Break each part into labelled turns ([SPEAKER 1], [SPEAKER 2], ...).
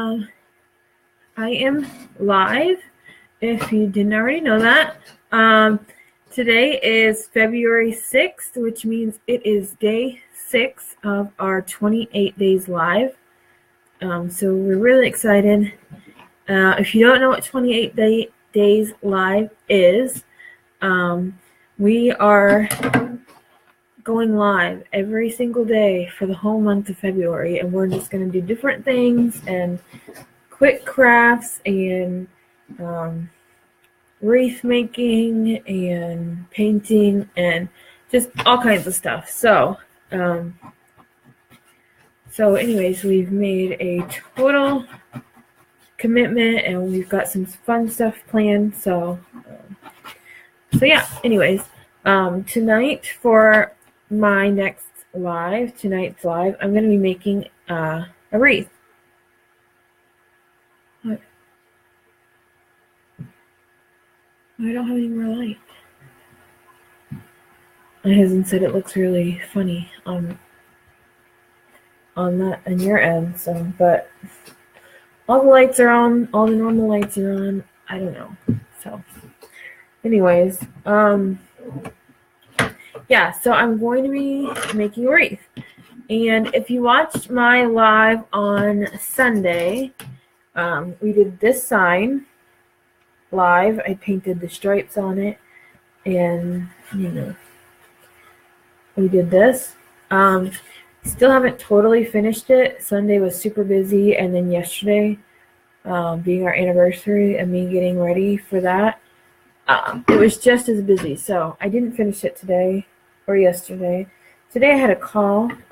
[SPEAKER 1] I am live, if you didn't already know that. Today is February 6th, which means it is day 6 of our 28 days live. So we're really excited. If you don't know what 28 days live is, we are going live every single day for the whole month of February, and we're just going to do different things and quick crafts and wreath making and painting and just all kinds of stuff. So anyways, we've made a total commitment and we've got some fun stuff planned. So yeah, anyways, tonight for my tonight's live, I'm going to be making a wreath. What? I don't have any more light. My husband said it looks really funny on your end, so, but all the lights are on, all the normal lights are on, I don't know. So anyways, yeah, so I'm going to be making a wreath. And if you watched my live on Sunday, we did this sign live. I painted the stripes on it, and we did this. Still haven't totally finished it. Sunday was super busy, and then yesterday, being our anniversary and me getting ready for that, it was just as busy. So I didn't finish it today or yesterday. Today I had a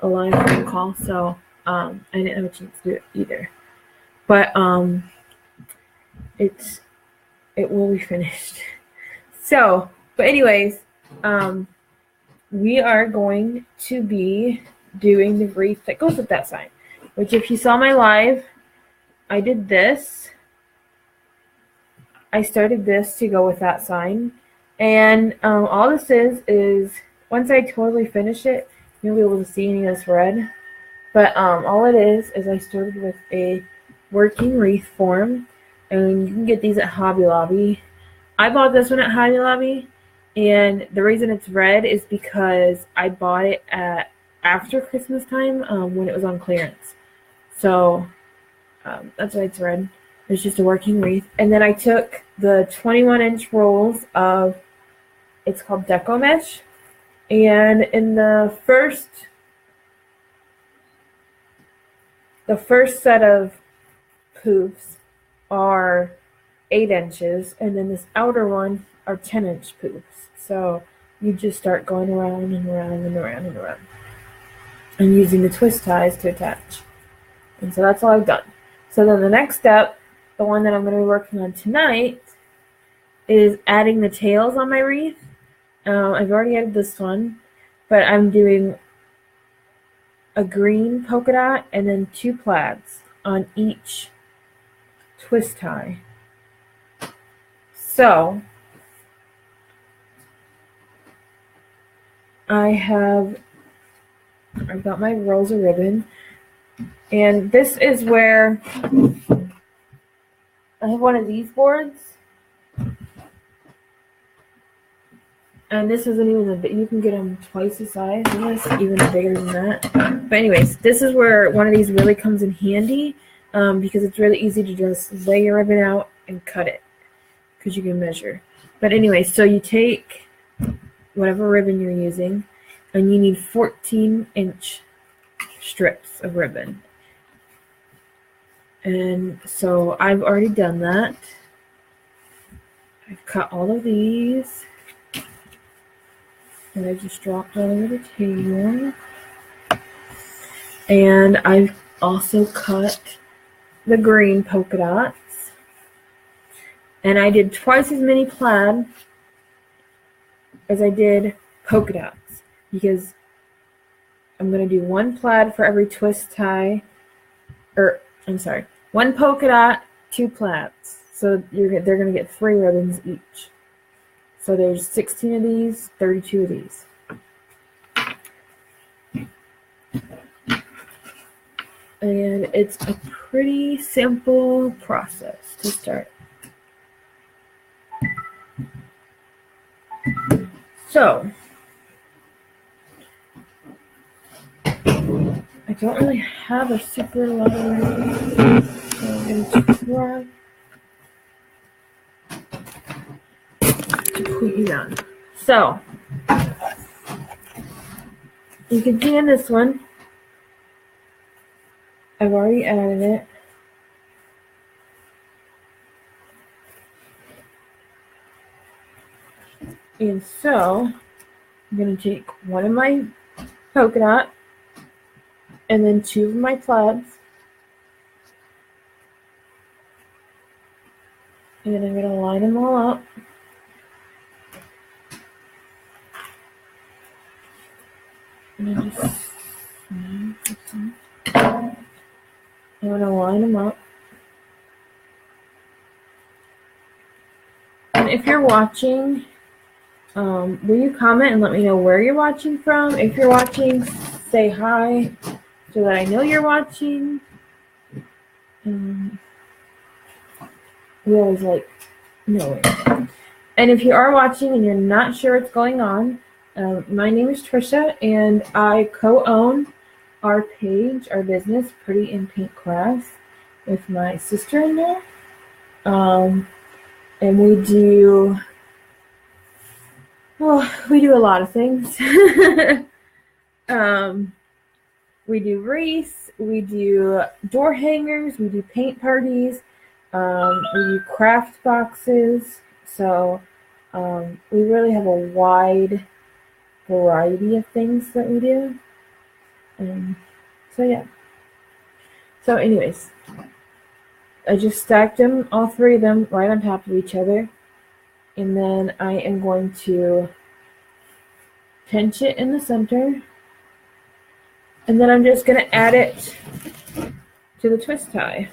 [SPEAKER 1] live phone call, so I didn't have a chance to do it either. But it will be finished. So, but anyways, we are going to be doing the wreath that goes with that sign, which if you saw my live, I did this. I started this to go with that sign. And all this is once I totally finish it, you'll be able to see any of this red. But all it is I started with a working wreath form. And you can get these at Hobby Lobby. I bought this one at Hobby Lobby. And the reason it's red is because I bought it after Christmas time when it was on clearance. So that's why it's red. It's just a working wreath. And then I took the 21-inch rolls of, it's called Deco Mesh. And in the first set of poofs are 8 inches, and then this outer one are 10-inch poofs. So you just start going around and around and around and around, and using the twist ties to attach. And so that's all I've done. So then the next step, the one that I'm going to be working on tonight, is adding the tails on my wreath. I've already added this one, but I'm doing a green polka dot and then 2 plaids on each twist tie. So I've got my rolls of ribbon, and this is where I have one of these boards, and this isn't even a bit, you can get them twice the size of this, even bigger than that. But anyways, this is where one of these really comes in handy, because it's really easy to just lay your ribbon out and cut it, because you can measure. But anyway, so you take whatever ribbon you're using, and you need 14-inch strips of ribbon. And so I've already done that. I've cut all of these, and I just dropped all over the table. And I've also cut the green polka dots. And I did twice as many plaid as I did polka dots, because I'm going to do 1 plaid for every twist tie, one polka dot, 2 plaids. So they're going to get 3 ribbons each. So there's 16 of these, 32 of these. And it's a pretty simple process to start. So, I don't really have a super lot of room, so I'm going to try to put you down. So, you can see in this one, I've already added it. And so, I'm going to take one of my polka dot and then two of my plaids. And I'm going to line them all up. And I'm going to line them up. And if you're watching, will you comment and let me know where you're watching from? If you're watching, say hi so that I know you're watching. We always like knowing. And if you are watching and you're not sure what's going on, my name is Tricia, and I co-own our page, our business, Pretty in Pink Class, with my sister-in-law. And we do a lot of things. We do wreaths, we do door hangers, we do paint parties, we do craft boxes. So we really have a wide variety of things that we do. So yeah. So anyways, I just stacked them, all three of them, right on top of each other. And then I am going to pinch it in the center. And then I'm just going to add it to the twist tie.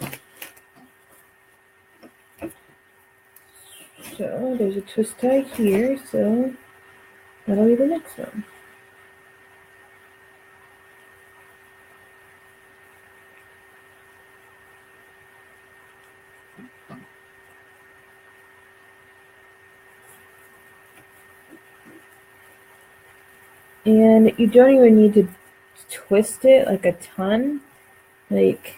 [SPEAKER 1] So there's a twist tie here, so that'll be the next one. And you don't even need to twist it like a ton. Like,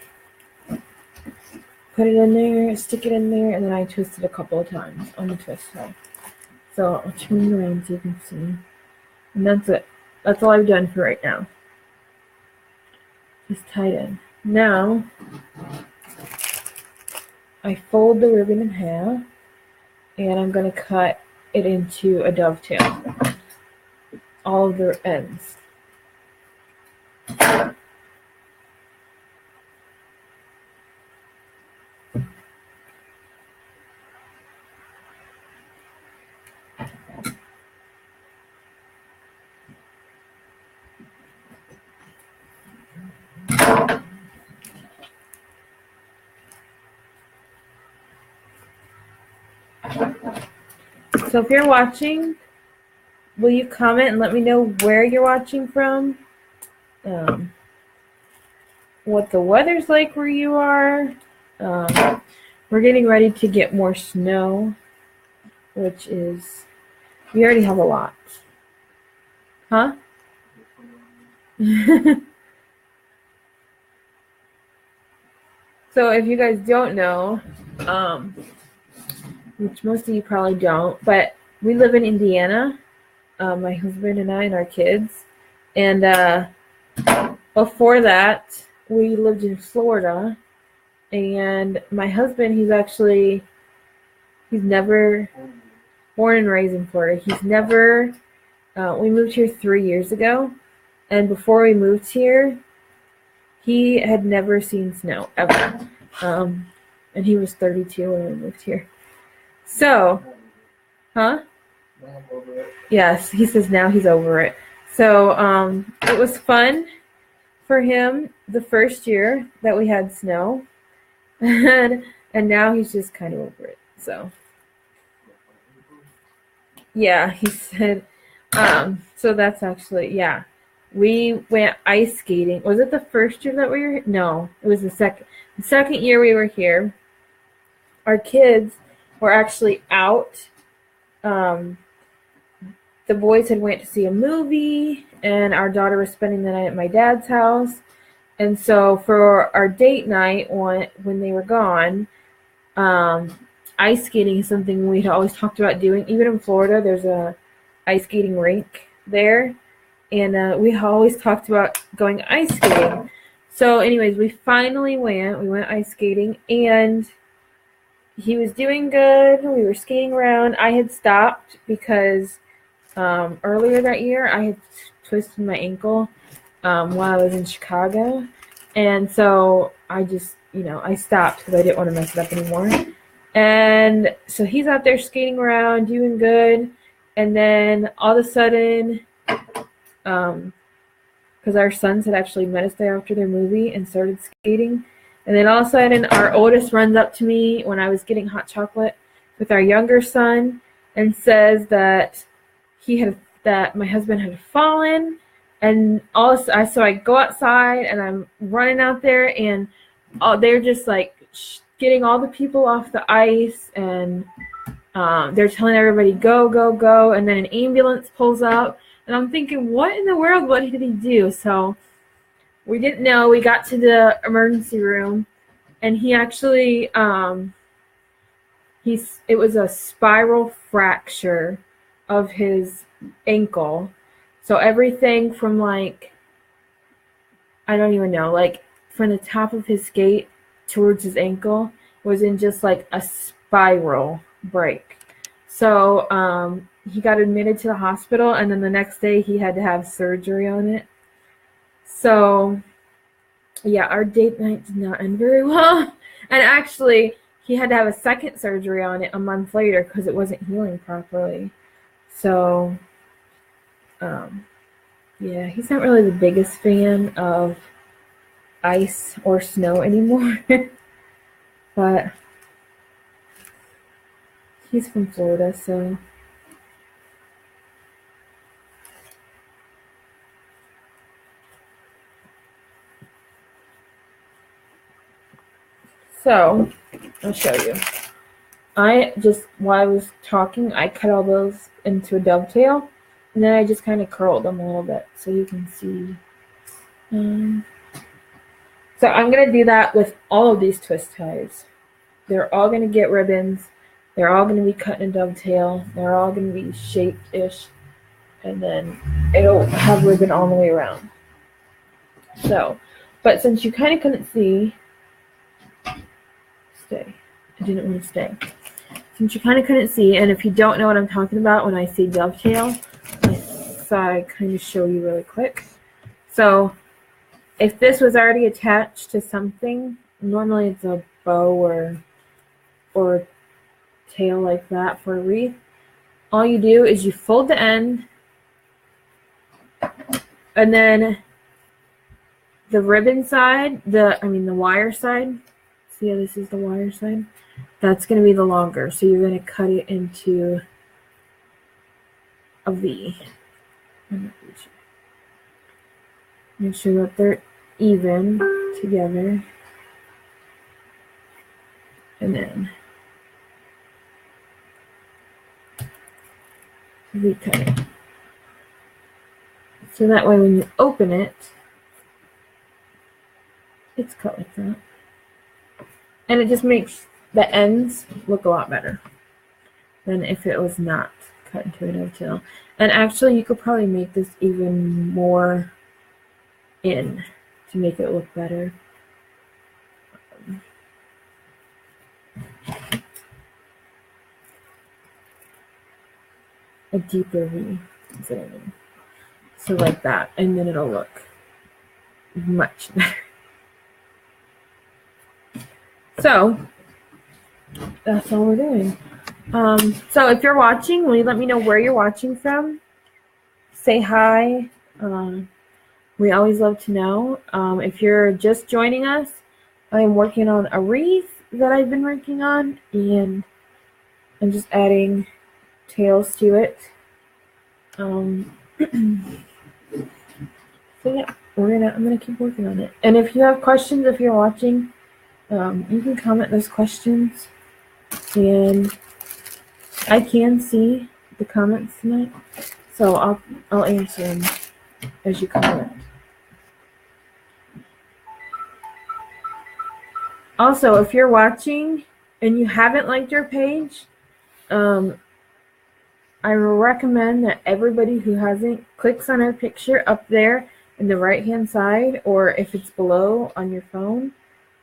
[SPEAKER 1] put it in there, stick it in there, and then I twist it a couple of times on the twist tie. So I'll turn it around so you can see. And that's it. That's all I've done for right now. Just tied in. Now, I fold the ribbon in half, and I'm going to cut it into a dovetail. All of the ends. So if you're watching, will you comment and let me know where you're watching from? What the weather's like where you are. We're getting ready to get more snow, which is, we already have a lot. Huh? So if you guys don't know, which most of you probably don't, but we live in Indiana, my husband and I and our kids. And before that, we lived in Florida. And my husband, he's never born and raised in Florida. He's never, we moved here 3 years ago. And before we moved here, he had never seen snow, ever. And he was 32 when we moved here. So, huh? Yes, he says now he's over it. So, it was fun for him the first year that we had snow. And now he's just kind of over it. So, yeah, he said, so that's actually, yeah. we went ice skating. Was it the first year that we were here? No, it was the second year we were here. Our kids were actually out. The boys had went to see a movie, and our daughter was spending the night at my dad's house. And so for our date night, when they were gone, ice skating is something we'd always talked about doing. Even in Florida, there's a ice skating rink there, and we always talked about going ice skating. So anyways, we finally went. We went ice skating, and he was doing good. We were skating around. I had stopped because earlier that year I had twisted my ankle while I was in Chicago, and so I just, I stopped because I didn't want to mess it up anymore. And so he's out there skating around, doing good, and then all of a sudden, because our sons had actually met us there after their movie and started skating, and then all of a sudden our oldest runs up to me when I was getting hot chocolate with our younger son and says that my husband had fallen. And so I go outside and I'm running out there, and they're just like getting all the people off the ice, and they're telling everybody go, go, go. And then an ambulance pulls up, and I'm thinking, what in the world? What did he do? So we didn't know. We got to the emergency room, and he actually it was a spiral fracture of his ankle. So everything from I don't even know, from the top of his skate towards his ankle was in just a spiral break. So he got admitted to the hospital, and then the next day he had to have surgery on it. So yeah, our date night did not end very well. And actually, he had to have a second surgery on it a month later because it wasn't healing properly. So yeah, he's not really the biggest fan of ice or snow anymore. But he's from Florida, so. So, I'll show you. While I was talking, I cut all those into a dovetail, and then I just kind of curled them a little bit so you can see. So I'm going to do that with all of these twist ties. They're all going to get ribbons. They're all going to be cut in a dovetail. They're all going to be shaped-ish. And then it'll have ribbon all the way around. So, but since you kind of couldn't see, stay. I didn't want to stay. Since you kind of couldn't see, and if you don't know what I'm talking about when I say dovetail, I thought I'd kind of show you really quick. So, if this was already attached to something, normally it's a bow or tail like that for a wreath. All you do is you fold the end, and then the ribbon side, the wire side. See how this is the wire side? That's going to be the longer. So you're going to cut it into a V. Make sure that they're even together. And then recut it. So that way when you open it, it's cut like that. And it just makes the ends look a lot better than if it was not cut into a dovetail. And actually, you could probably make this even more in to make it look better. A deeper V, is what I mean. So like that, and then it'll look much better. So that's all we're doing. So if you're watching, will you let me know where you're watching from? Say hi. We always love to know. If you're just joining us, I am working on a wreath that I've been working on, and I'm just adding tails to it. So yeah, I'm gonna keep working on it. And if you have questions, if you're watching, you can comment those questions, and I can see the comments tonight, so I'll answer them as you comment. Also, if you're watching and you haven't liked our page, I recommend that everybody who hasn't clicks on our picture up there in the right hand side, or if it's below on your phone.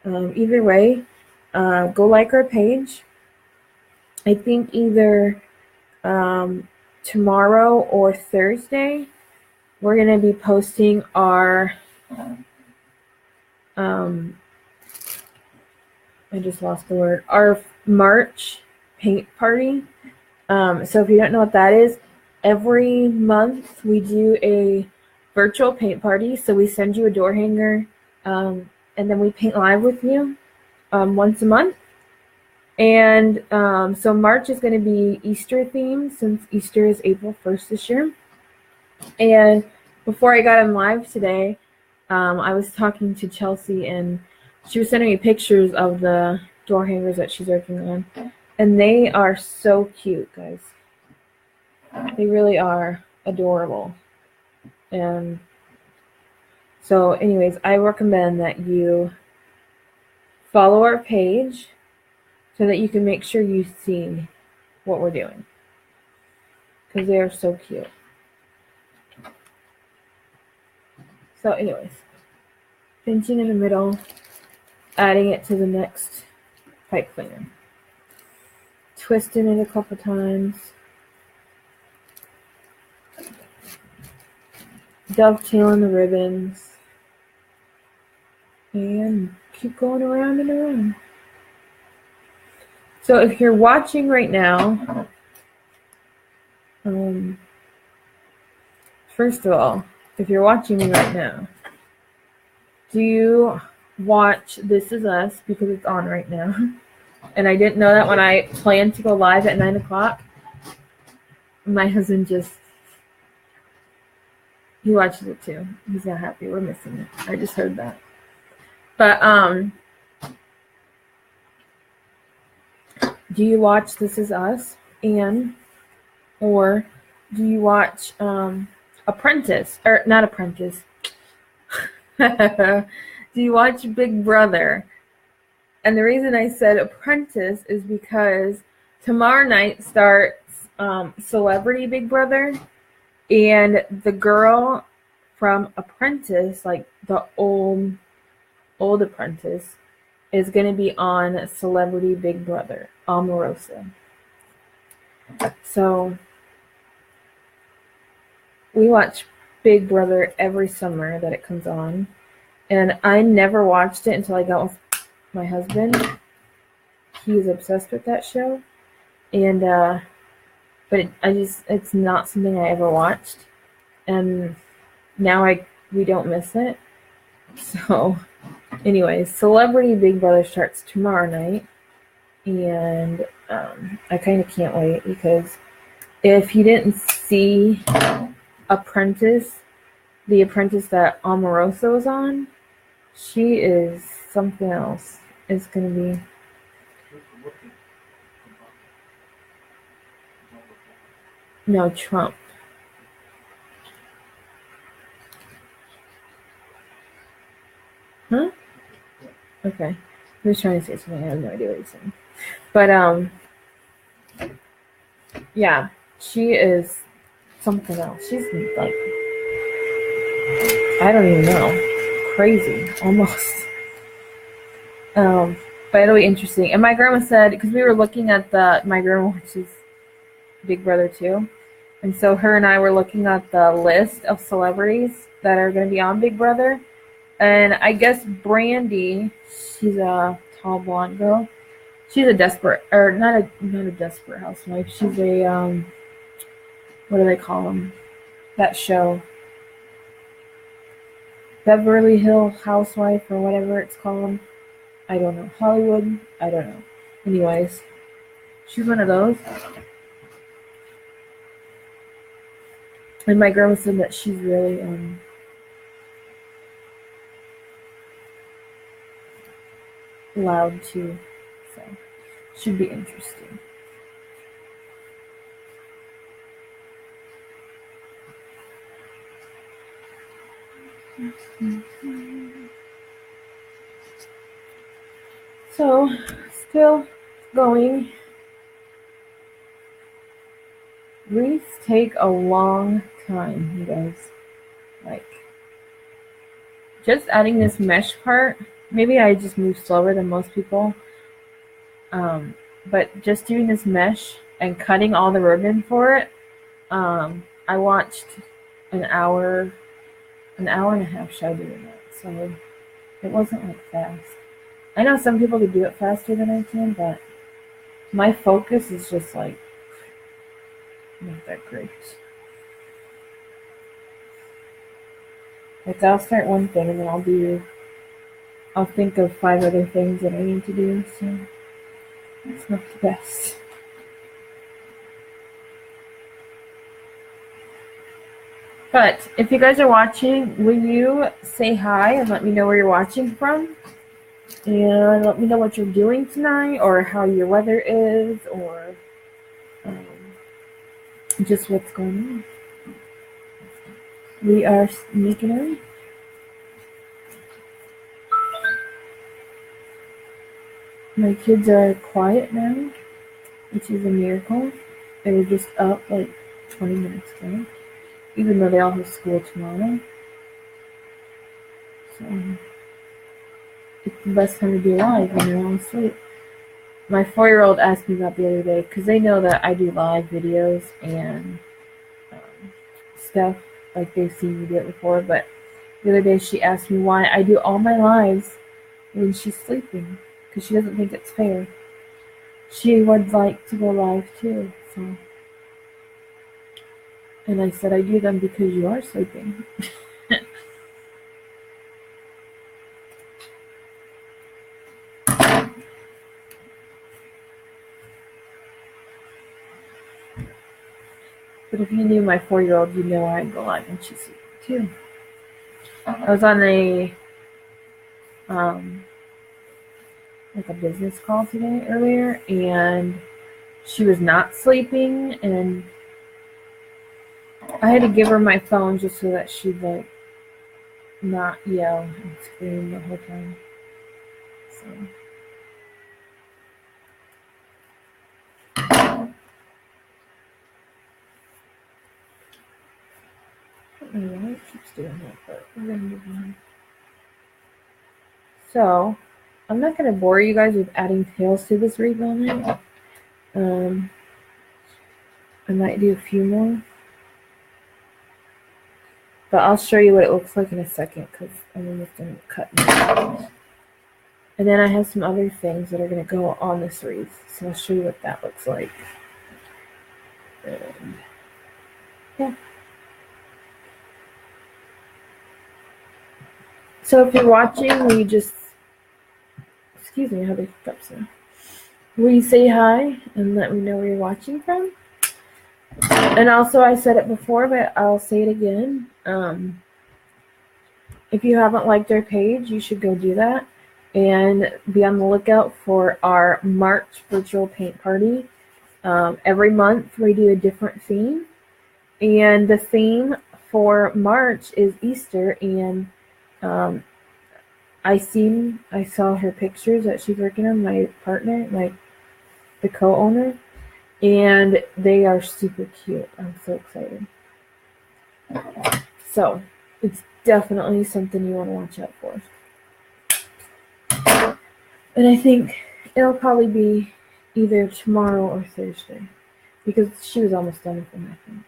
[SPEAKER 1] Either way, go like our page. I think either tomorrow or Thursday, we're going to be posting our I just lost the word, our March paint party. So if you don't know what that is, every month we do a virtual paint party. So we send you a door hanger, and then we paint live with you once a month. And so March is going to be Easter themed, since Easter is April 1st this year. And before I got on live today, I was talking to Chelsea, and she was sending me pictures of the door hangers that she's working on. And they are so cute, guys. They really are adorable. And so anyways, I recommend that you follow our page so that you can make sure you see what we're doing, because they are so cute. So anyways, pinching in the middle, adding it to the next pipe cleaner. Twisting it a couple times. Dovetailing the ribbons. And keep going around and around. So if you're watching right now, first of all, if you're watching me right now, do you watch This Is Us because it's on right now? And I didn't know that when I planned to go live at 9 o'clock. My husband he watches it too. He's not happy. We're missing it. I just heard that. But do you watch This Is Us, or do you watch Apprentice, or not Apprentice? Do you watch Big Brother? And the reason I said Apprentice is because tomorrow night starts Celebrity Big Brother, and the girl from Apprentice, like the old Apprentice, is going to be on Celebrity Big Brother, Omarosa. So we watch Big Brother every summer that it comes on, and I never watched it until I got with my husband. He's obsessed with that show, and but it's not something I ever watched, and now we don't miss it. So anyways, Celebrity Big Brother starts tomorrow night, and I kind of can't wait, because if you didn't see Apprentice, the Apprentice that Omarosa was on, she is something else. It's going to be... No, Trump. Huh? Okay. He was trying to say something. I have no idea what he's saying. But, yeah. She is something else. She's like... I don't even know. Crazy. Almost. But it'll be interesting. And my grandma said... Because we were looking at my grandma watches Big Brother too. And so her and I were looking at the list of celebrities that are going to be on Big Brother. And I guess Brandy, she's a tall blonde girl. She's a desperate, or not a desperate housewife. She's a, what do they call them? That show. Beverly Hill Housewife, or whatever it's called. I don't know. Hollywood? I don't know. Anyways, she's one of those. And my grandma said that she's really loud too, so should be interesting. So, still going. Wreaths take a long time, you guys. Like, just adding this mesh part, maybe I just move slower than most people. But just doing this mesh and cutting all the ribbon for it, I watched an hour and a half show doing that. So it wasn't like fast. I know some people could do it faster than I can, but my focus is just like not that great. Like I'll start one thing and then I'll think of 5 other things that I need to do, so it's not the best. But if you guys are watching, will you say hi and let me know where you're watching from? And let me know what you're doing tonight, or how your weather is, or just what's going on. We are sneaking in. My kids are quiet now, which is a miracle. They were just up like 20 minutes ago, even though they all have school tomorrow. So it's the best time to be alive when they're all asleep. My 4-year-old asked me that the other day, because they know that I do live videos and stuff, like they've seen me do it before, but the other day she asked me why I do all my lives when she's sleeping, because she doesn't think it's fair. She would like to go live too, so. And I said I do them because you are sleeping. But if you knew my 4-year-old, you'd know I go live when she's sleeping too. I was on a like a business call today earlier, and she was not sleeping, and I had to give her my phone just so that she'd like not yell and scream the whole time. So I don't know why it keeps doing that, but we're gonna move on. So I'm not gonna bore you guys with adding tails to this wreath on it. I might do a few more, but I'll show you what it looks like in a second, because I'm almost done cutting it. And then I have some other things that are going to go on this wreath, so I'll show you what that looks like. And yeah. So if you're watching, will you just, excuse me, I have the hiccups now. Will you say hi and let me know where you're watching from? And also, I said it before, but I'll say it again. If you haven't liked our page, you should go do that. And be on the lookout for our March virtual paint party. Every month we do a different theme. And the theme for March is Easter. And I saw her pictures that she's working on, my partner, the co-owner. And they are super cute. I'm so excited. So it's definitely something you want to watch out for. And I think it'll probably be either tomorrow or Thursday, because she was almost done with them, I think.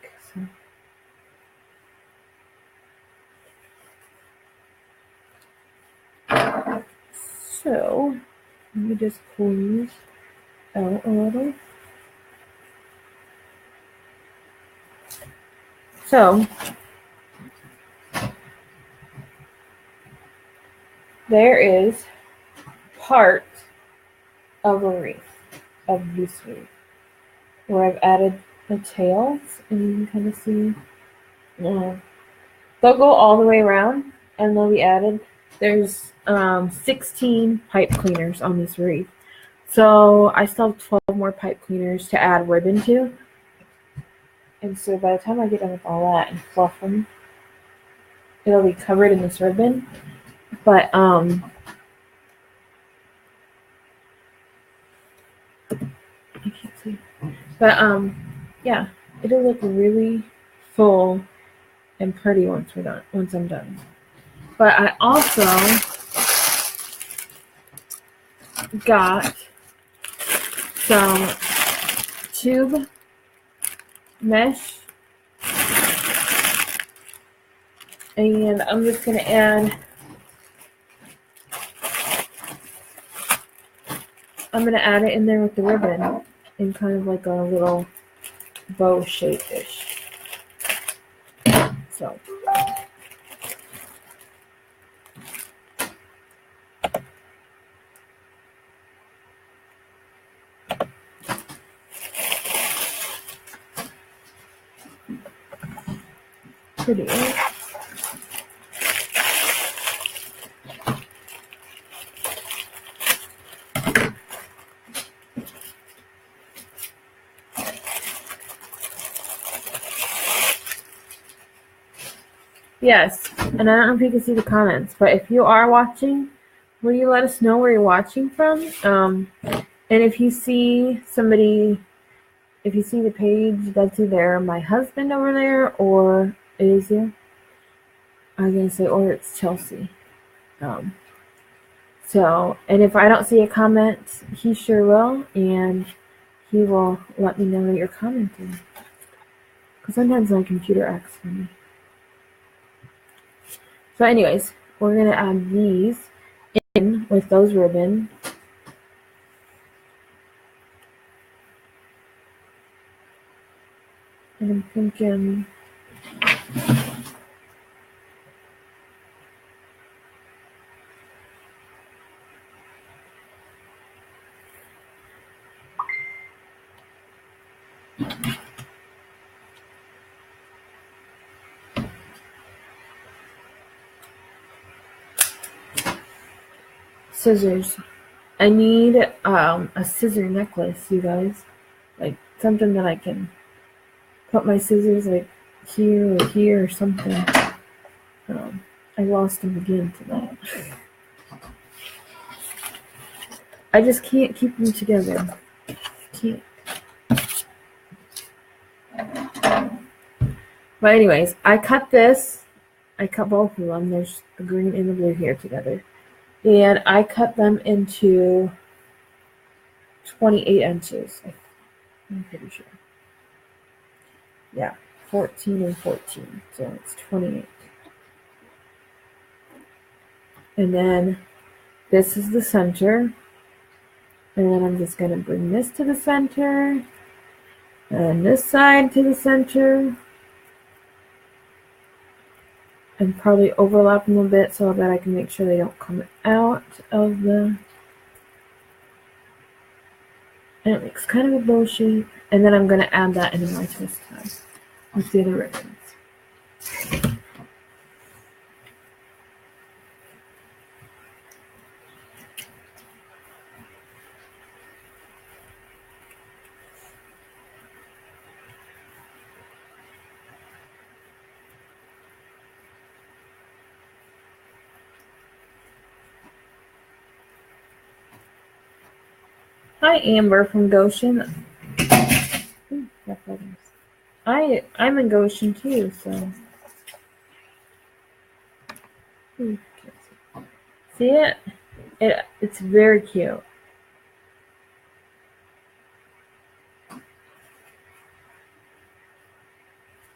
[SPEAKER 1] So let me just pull these out a little. So there is part of a wreath, of this wreath, where I've added the tails, and you can kind of see, they'll go all the way around, and they'll be added there's 16 pipe cleaners on this wreath. So I still have 12 more pipe cleaners to add ribbon to. And so by the time I get done with all that and fluff them, it'll be covered in this ribbon. But I can't see. But yeah, it'll look really full and pretty once I'm done. But I also got some tube mesh, and I'm just gonna add. I'm gonna add it in there with the ribbon in kind of like a little bow shape-ish. So. Pretty. Yes, and I don't know if you can see the comments, but if you are watching, will you let us know where you're watching from? And if you see somebody, if you see the page, that's either my husband over there or it is you. I was gonna say, or it's Chelsea. So, and if I don't see a comment, he sure will, and he will let me know that you're commenting. Because sometimes my computer acts funny. So anyways, we're going to add these in with those ribbon. And I'm thinking scissors. I need a scissor necklace, you guys. Like something that I can put my scissors like here or here or something. I lost them again tonight. I just can't keep them together. Can't. But anyways, I cut this. I cut both of them. There's the green and the blue here together. And I cut them into 28 inches. I'm pretty sure. Yeah, 14 and 14. So it's 28. And then this is the center. And then I'm just going to bring this to the center. And this side to the center. And probably overlap them a bit so that I can make sure they don't come out of the... And it makes kind of a bow shape. And then I'm going to add that into my twist tie with the other ribbons. Hi, Amber from Goshen. Ooh, I'm in Goshen too, so. Ooh, see it? It's very cute.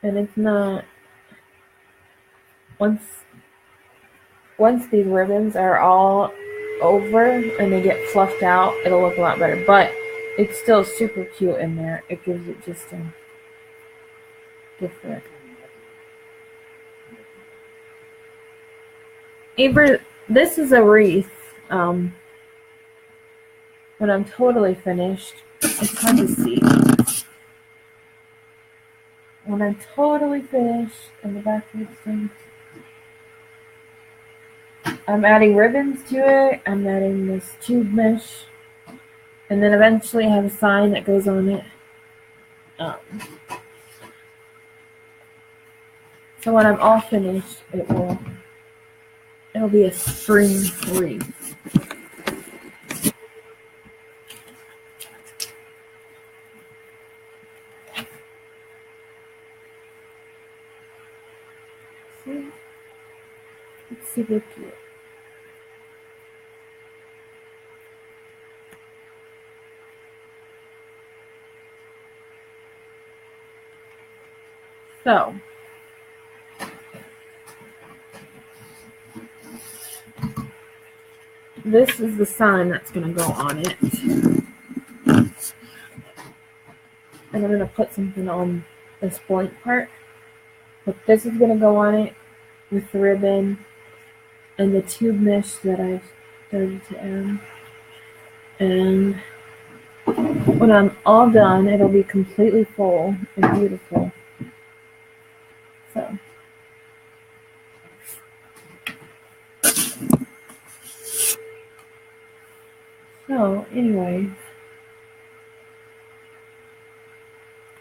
[SPEAKER 1] And it's not. Once these ribbons are all over and they get fluffed out, it'll look a lot better. But it's still super cute in there. It gives it just a different. Amber, this is a wreath. When I'm totally finished, it's hard to see. When I'm totally finished in the back of this thing, I'm adding ribbons to it. I'm adding this tube mesh. And then eventually I have a sign that goes on it. So when I'm all finished, it'll be a spring wreath. See? It's super cute. So, this is the sign that's going to go on it. And I'm going to put something on this blank part. But this is going to go on it with the ribbon and the tube mesh that I've started to add. And when I'm all done, it'll be completely full and beautiful. So anyway,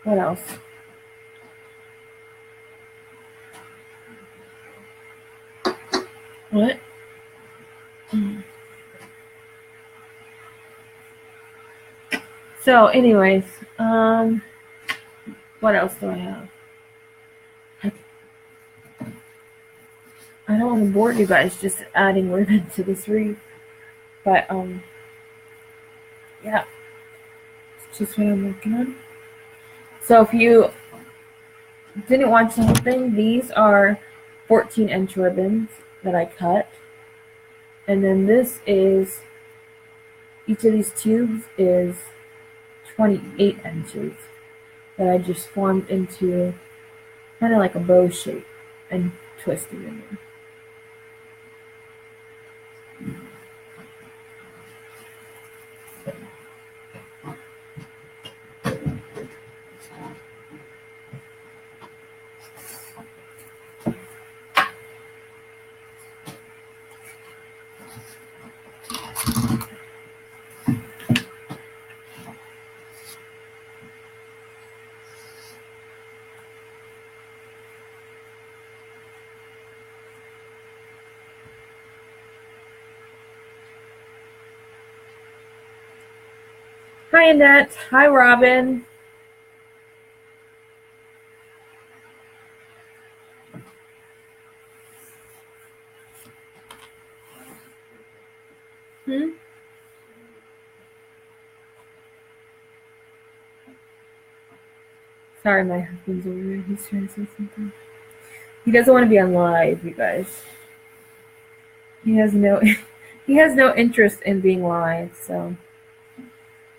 [SPEAKER 1] what else? What? So anyways, what else do I have? I don't want to bore you guys just adding ribbon to this wreath, but yeah, it's just what I'm working on. So if you didn't watch the whole thing, these are 14-inch ribbons that I cut, and then this is, each of these tubes is 28 inches that I just formed into kind of like a bow shape and twisted in there. Hi Annette. Hi Robin. Sorry, my husband's over there. He's trying to say something. He doesn't want to be on live, you guys. He has no interest in being live, so.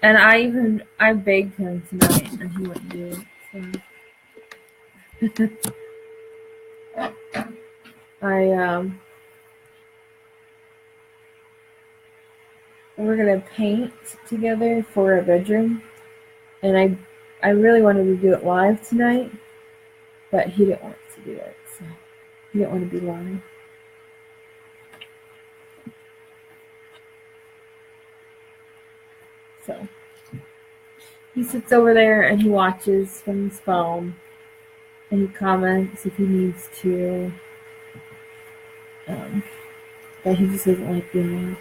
[SPEAKER 1] And I begged him tonight and he wouldn't do it. So. We're gonna paint together for a bedroom, and I really wanted to do it live tonight, but he didn't want to do it, so he didn't want to be live. So he sits over there and he watches from his phone, and he comments if he needs to, but he just doesn't like being live.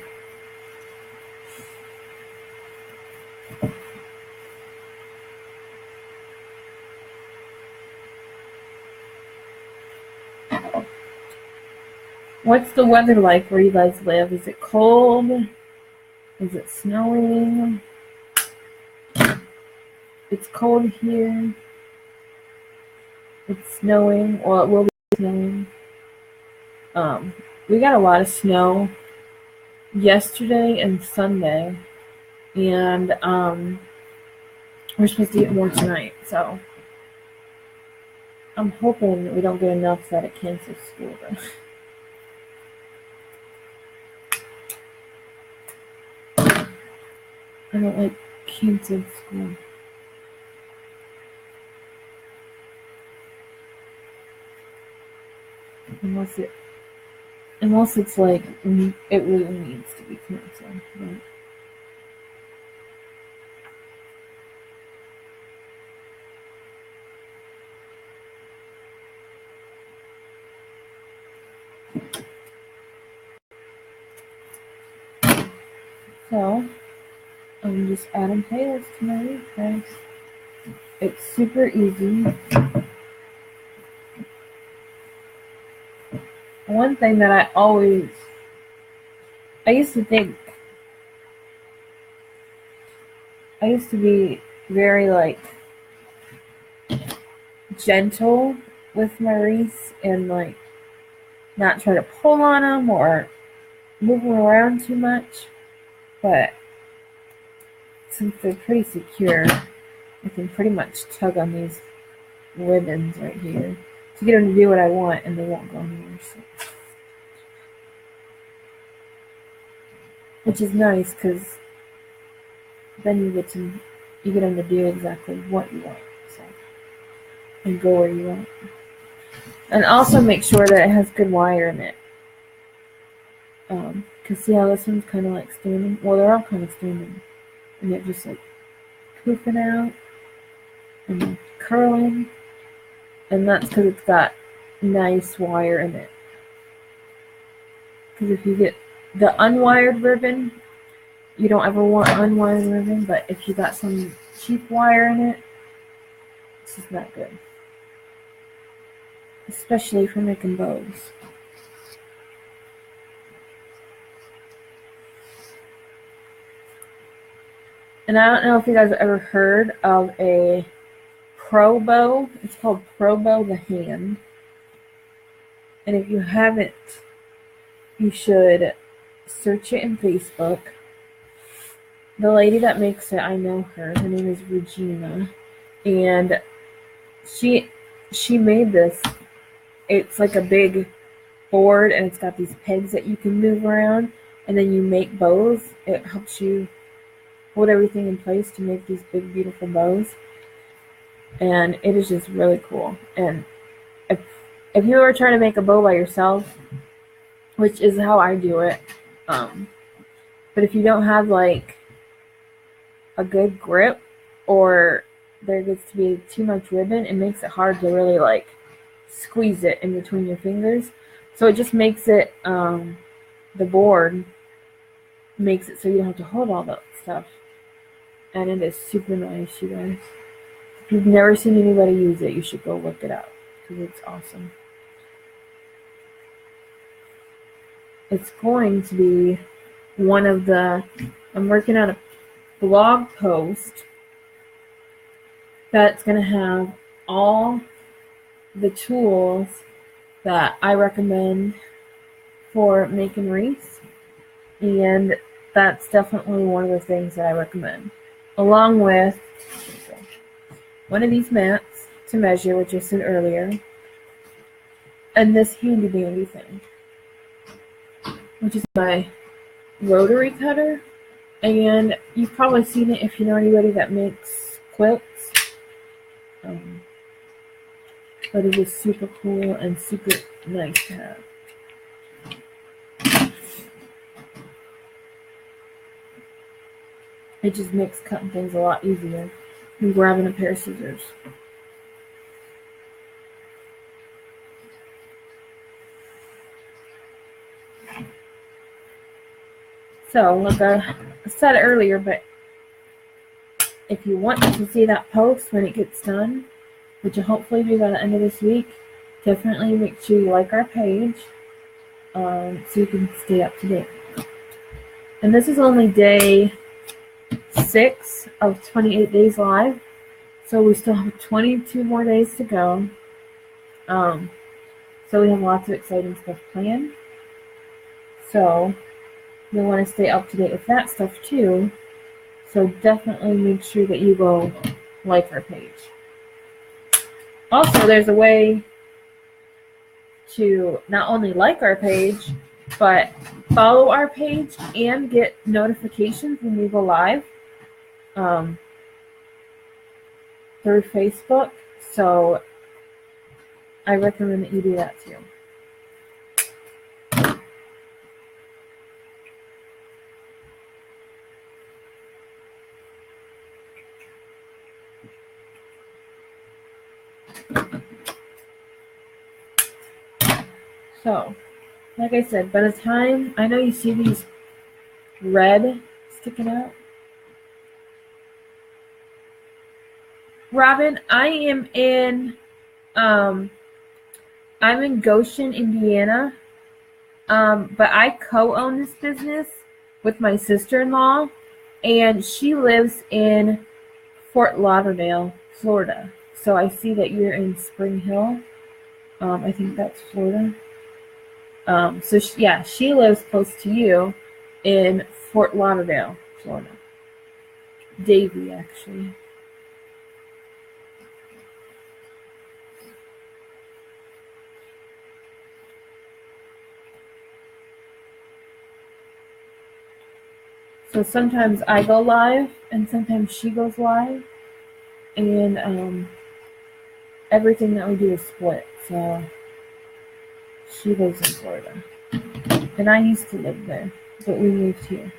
[SPEAKER 1] What's the weather like where you guys live? Is it cold? Is it snowing? It's cold here. It's snowing. Well, it will be snowing. We got a lot of snow yesterday and Sunday, and we're supposed to get more tonight. So I'm hoping we don't get enough that it cancels school, though. I don't like canceled school. unless it's like it really needs to be canceled. But so I'm just adding tails to my wreath, guys. It's super easy. One thing that I used to think, I used to be very like gentle with my wreaths and like not try to pull on them or move them around too much. But since they're pretty secure, I can pretty much tug on these ribbons right here to get them to do what I want, and they won't go anywhere. So. Which is nice because then you get them to do exactly what you want, so, and go where you want. And also make sure that it has good wire in it. Cause see how this one's kind of like standing? Well, they're all kind of standing, and they're just like poofing out and curling, and that's because it's got nice wire in it. Because if you get the unwired ribbon, you don't ever want unwired ribbon, but if you got some cheap wire in it, it's just not good. Especially for making bows. And I don't know if you guys have ever heard of a Pro bow. It's called Pro Bow the Hand. And if you haven't, you should search it in Facebook. The lady that makes it, I know her. Her name is Regina. And she made this. It's like a big board, and it's got these pegs that you can move around, and then you make bows. It helps you hold everything in place to make these big, beautiful bows. And it is just really cool. And if you are trying to make a bow by yourself, which is how I do it, but if you don't have like a good grip, or there gets to be too much ribbon, it makes it hard to really like squeeze it in between your fingers. So it just makes it, the board makes it so you don't have to hold all that stuff. And it is super nice, you guys. If you've never seen anybody use it, you should go look it up, because it's awesome. It's going to be one of the, I'm working on a blog post that's going to have all the tools that I recommend for making wreaths, and that's definitely one of the things that I recommend, along with one of these mats to measure, which I said earlier, and this handy dandy thing, which is my rotary cutter. And you've probably seen it if you know anybody that makes quilts. But it is super cool and super nice to have. It just makes cutting things a lot easier than grabbing a pair of scissors. So, like I said earlier, but if you want to see that post when it gets done, which will hopefully be by the end of this week, definitely make sure you like our page, so you can stay up to date. And this is only day 6 of 28 days live, so we still have 22 more days to go. So we have lots of exciting stuff planned. So you'll want to stay up to date with that stuff too. So definitely make sure that you go like our page. Also, there's a way to not only like our page, but follow our page and get notifications when we go live through Facebook. So I recommend that you do that too. So, like I said, by the time I know you see these red sticking out. Robin, um I'm in Goshen, Indiana. But I co-own this business with my sister-in-law, and she lives in Fort Lauderdale, Florida. So I see that you're in Spring Hill. I think that's Florida. So she lives close to you in Fort Lauderdale, Florida. Davie, actually. So sometimes I go live, and sometimes she goes live, and everything that we do is split. So she lives in Florida, and I used to live there, but we moved here.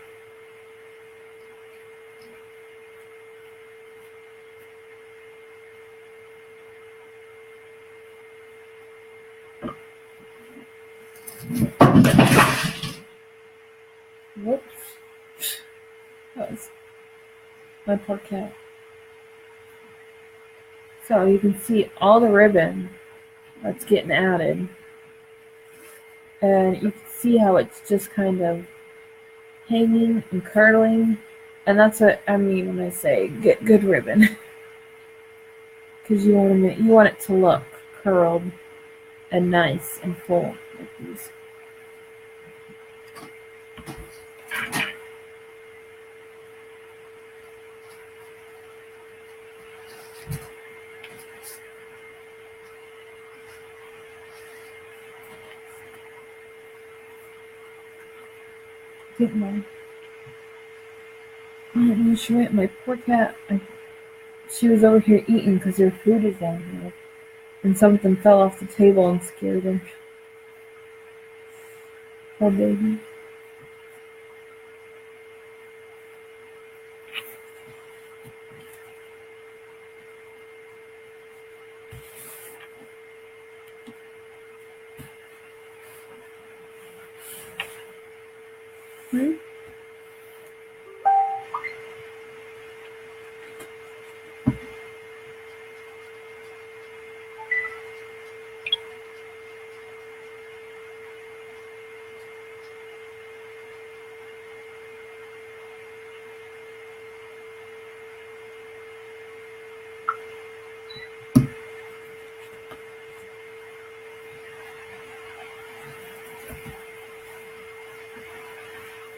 [SPEAKER 1] Whoops. That was my poor cat. So you can see all the ribbon that's getting added. And you can see how it's just kind of hanging and curling. And that's what I mean when I say get good ribbon. Because you want it to look curled and nice and full like these. My poor cat. She was over here eating because her food is down here. And something fell off the table and scared her. Poor baby.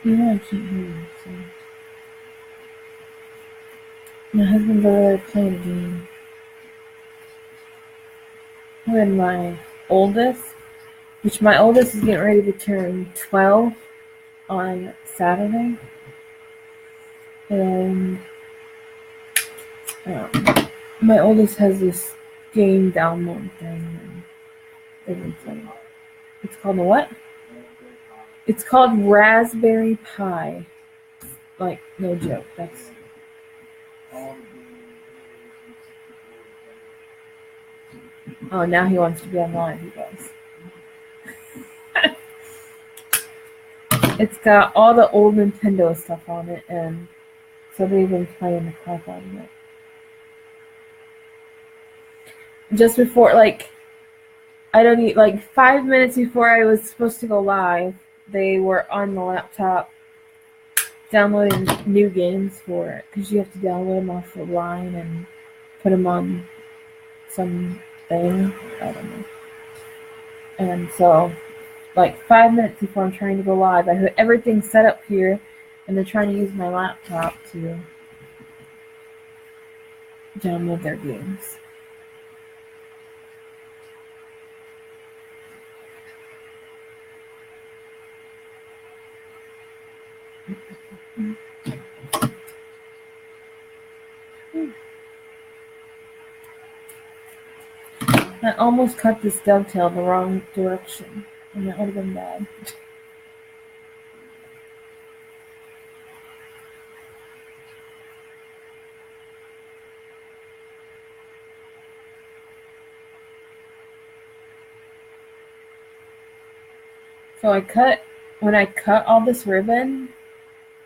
[SPEAKER 1] Yeah, I can't hear you. So. My husband's over there playing a game. And my oldest, which my oldest is getting ready to turn 12 on Saturday. And my oldest has this game download thing. And they've been playing. It's called a what? It's called Raspberry Pi. Like, no joke. That's. Oh, now he wants to be online. He does. It's got all the old Nintendo stuff on it, and so they've been playing the crap out of it. Just before, like 5 minutes before I was supposed to go live, they were on the laptop downloading new games for it, because you have to download them off the line and put them on some thing. I don't know. And so, 5 minutes before I'm trying to go live, I have everything set up here, and they're trying to use my laptop to download their games. I almost cut this dovetail the wrong direction, and that would have been bad. So when I cut all this ribbon,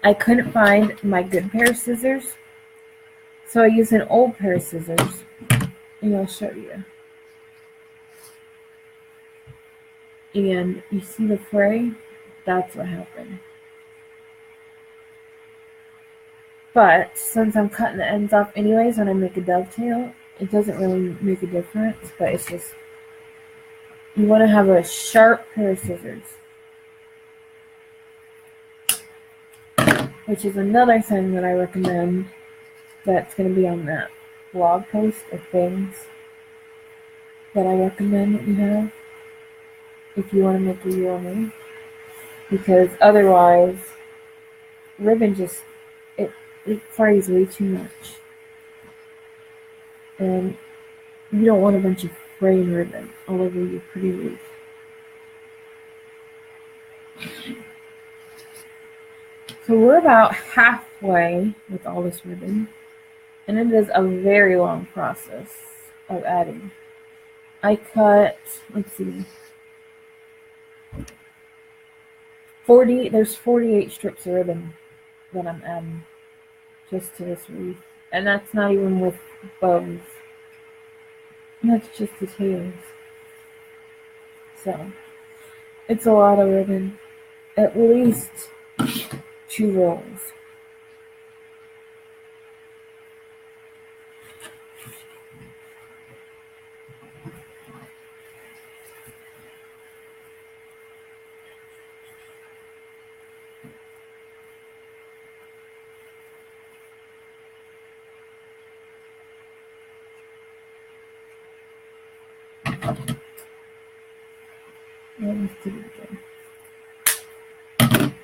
[SPEAKER 1] I couldn't find my good pair of scissors. So I used an old pair of scissors. And I'll show you. And you see the fray? That's what happened. But since I'm cutting the ends off anyways when I make a dovetail, it doesn't really make a difference. But it's just, you want to have a sharp pair of scissors. Which is another thing that I recommend that's going to be on that blog post of things that I recommend that you have if you want to make a UMA. Because otherwise, ribbon just, it frays way too much. And you don't want a bunch of frayed ribbon all over your pretty wreath. So we're about halfway with all this ribbon. And it is a very long process of adding. I cut, let's see, there's 48 strips of ribbon that I'm adding just to this wreath. And that's not even with bows. That's just the tails. So, it's a lot of ribbon. At least 2 rolls. Let's do it again.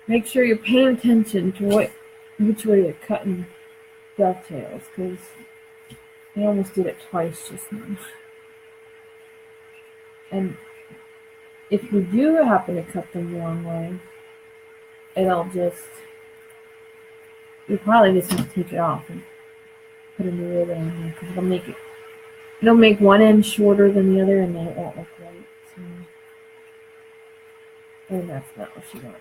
[SPEAKER 1] Make sure you're paying attention to which way you're cutting dovetails, because I almost did it twice just now. And if you do happen to cut them the wrong way, you probably just have to take it off and put a new ribbon on there, because it'll make one end shorter than the other, and then it won't look right. So, and that's not what you want.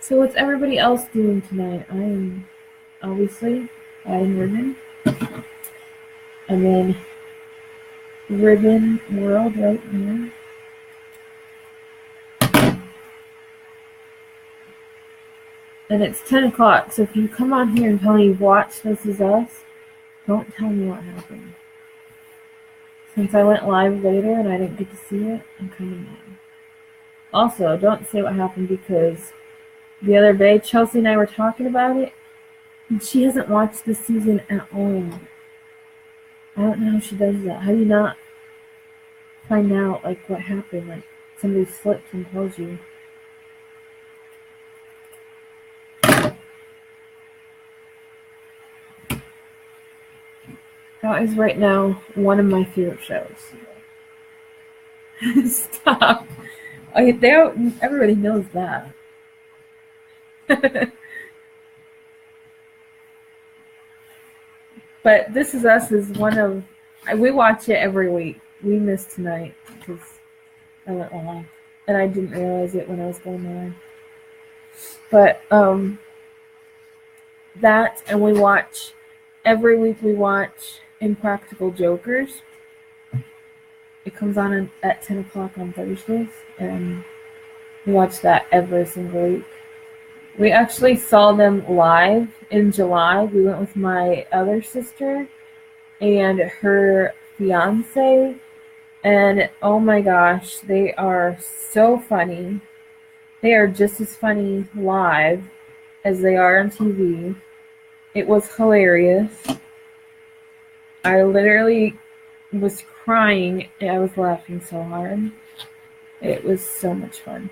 [SPEAKER 1] So what's everybody else doing tonight? I am obviously adding ribbon. And then ribbon world right now. And it's 10 o'clock, so if you come on here and tell me you've watched This Is Us, don't tell me what happened. Since I went live later and I didn't get to see it, I'm kind of mad. Also, don't say what happened, because the other day Chelsea and I were talking about it, and she hasn't watched this season at all. I don't know how she does that. How do you not find out like what happened? Like somebody slips and tells you. That is right now one of my favorite shows. Stop. Everybody knows that. But This Is Us is we watch it every week. We missed tonight because I went live. And I didn't realize it when I was going live. But that, and every week we watch Impractical Jokers. It comes on at 10 o'clock on Thursdays, and we watch that every single week. We actually saw them live in July. We went with my other sister and her fiance, and oh my gosh, they are so funny. They are just as funny live as they are on TV. It was hilarious. I literally was crying and I was laughing so hard. It was so much fun.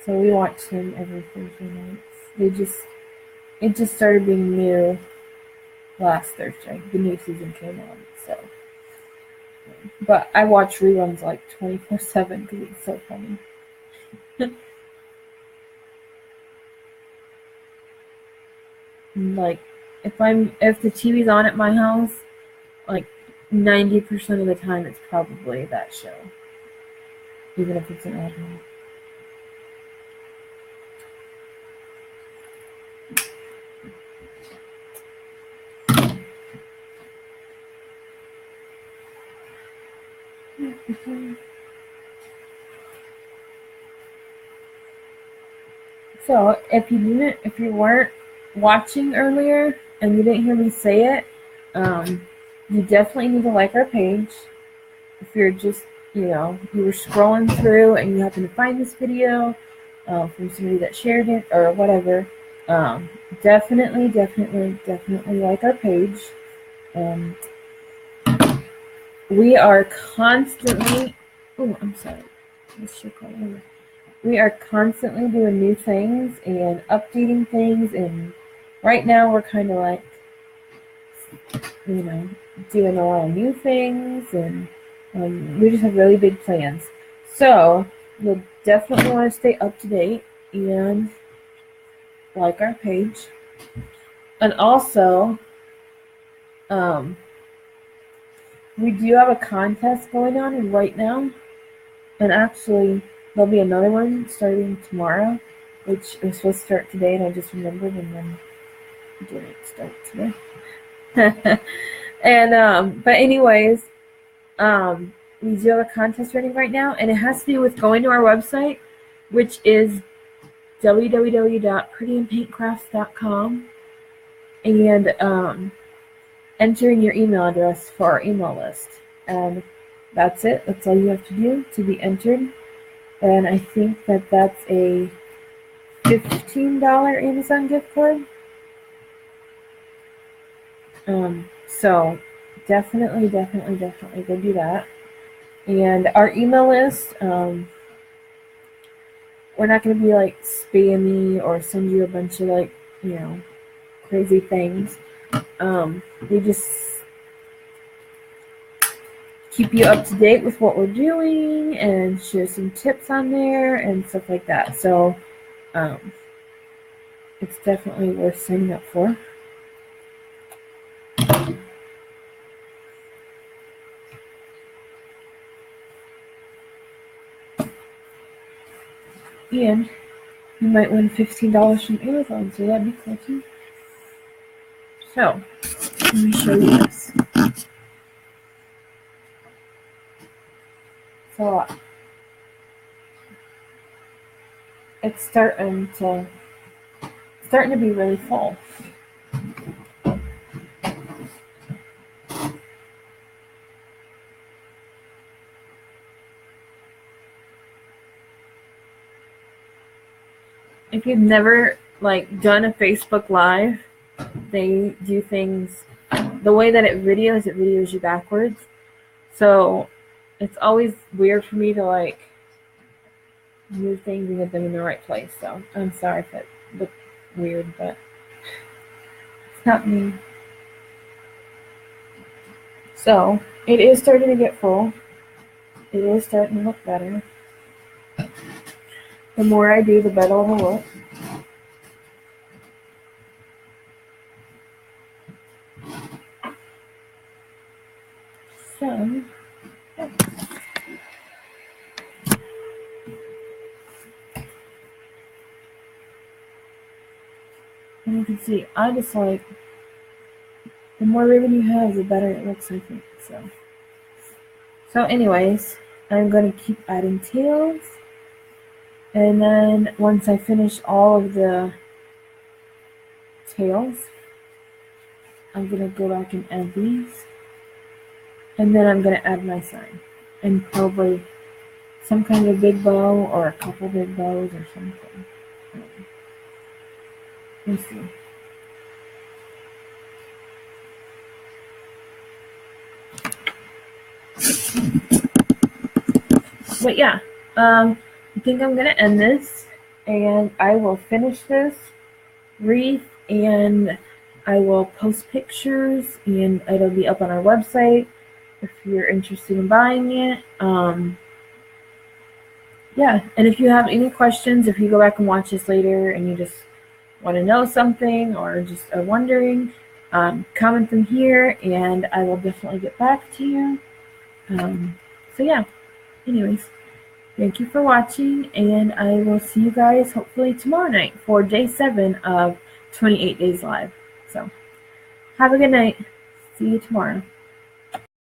[SPEAKER 1] So we watch them every Thursday nights. It just started being new last Thursday. The new season came on, so. But I watch reruns like 24/7 because it's so funny. Like, if the TV's on at my house, like 90% of the time it's probably that show, even if it's an old one. So if you weren't watching earlier and you didn't hear me say it, you definitely need to like our page. If you're just, you were scrolling through and you happen to find this video from somebody that shared it or whatever, definitely like our page. We are constantly, we are constantly doing new things and updating things, and right now we're kind of like, doing a lot of new things, and we just have really big plans. So you'll definitely want to stay up to date and like our page. And also, we do have a contest going on right now, and actually there'll be another one starting tomorrow, which was supposed to start today, and I just remembered, and then it didn't start today. And but anyways, we do have a contest running right now, and it has to do with going to our website, which is www.prettyandpaintcrafts.com, and entering your email address for our email list. And that's it. That's all you have to do to be entered. And I think that's a $15 Amazon gift card. So definitely go do that. And our email list, we're not going to be like spammy or send you a bunch of like, crazy things. We just keep you up to date with what we're doing and share some tips on there and stuff like that. So it's definitely worth signing up for. And you might win $15 from Amazon, so that'd be cool too. So, let me show you this. So, it's starting to be really full. If you've never done a Facebook Live, they do things the way that it videos you backwards. So it's always weird for me to move things and get them in the right place. So I'm sorry if it looked weird, but it's not me. So it is starting to get full. It is starting to look better. The more I do, the better it'll look. So, yeah. And you can see, I just the more ribbon you have, the better it looks, I think. So anyways, I'm going to keep adding tails. And then once I finish all of the tails, I'm going to go back and add these. And then I'm going to add my sign. And probably some kind of big bow or a couple big bows or something. Let's see. But yeah, I think I'm going to end this, and I will finish this wreath and I will post pictures, and it'll be up on our website if you're interested in buying it. Yeah, and if you have any questions, if you go back and watch this later and you just want to know something or just are wondering, comment them here and I will definitely get back to you. So yeah, anyways, thank you for watching, and I will see you guys hopefully tomorrow night for day 7 of 28 Days Live. So have a good night. See you tomorrow.